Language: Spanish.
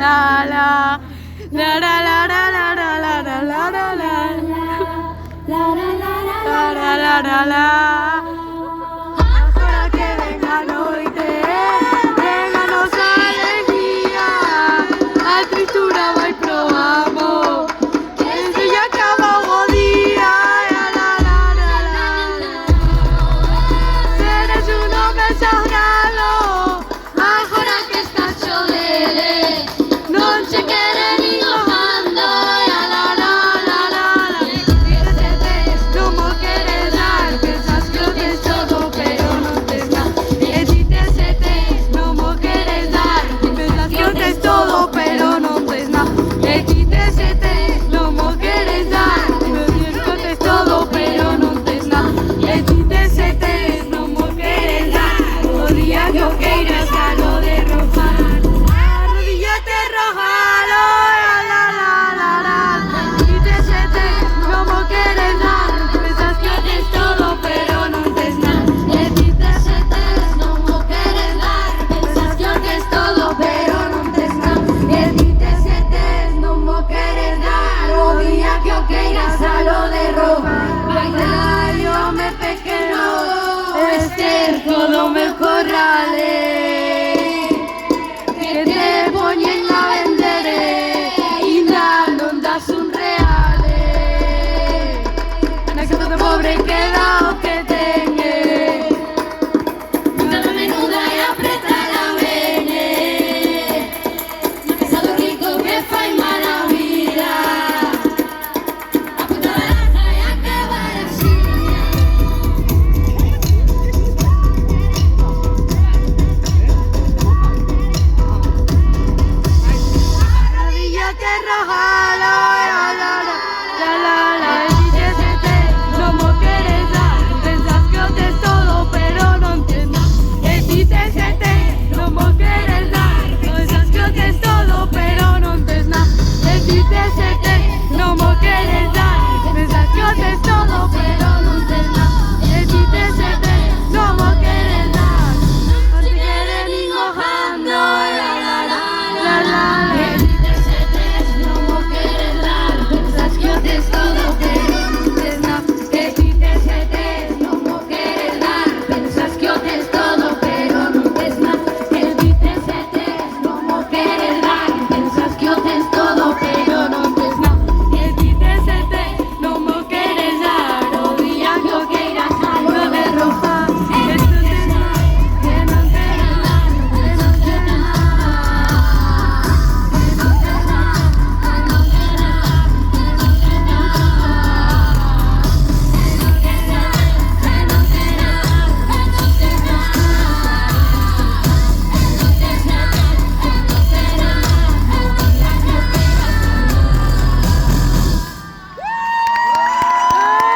la la la la la la la la la la la la la la. Ahora que vengan hoy véganos alegría, a tristura vai pro amor, desde ya acaba o día. La la la la. Seres un hombre sagrado, agora que está chovere, non se quere nin mojando. La la la la la la. Dices non mo queres dar, pensas que lo tes todo pero non tes nada. E dices non mo queres dar, pensas que lo tes todo pero non tes nada. E dices non mo queres dar, pensas que lo tes todo pero non tes nada. E dices non mo queres dar, o día que o queiras galo de rojar. Arrodíllate, rojalo, la la la la la. Dices non mo queres dar, pensas que o tes todo pero non tes nada. E dices non mo queres dar, pensas que o tes todo pero non tes nada. E dices non mo queres dar, o día que o queiras galo de rojar. Bailar, home pequeno, esterco do meu corrale.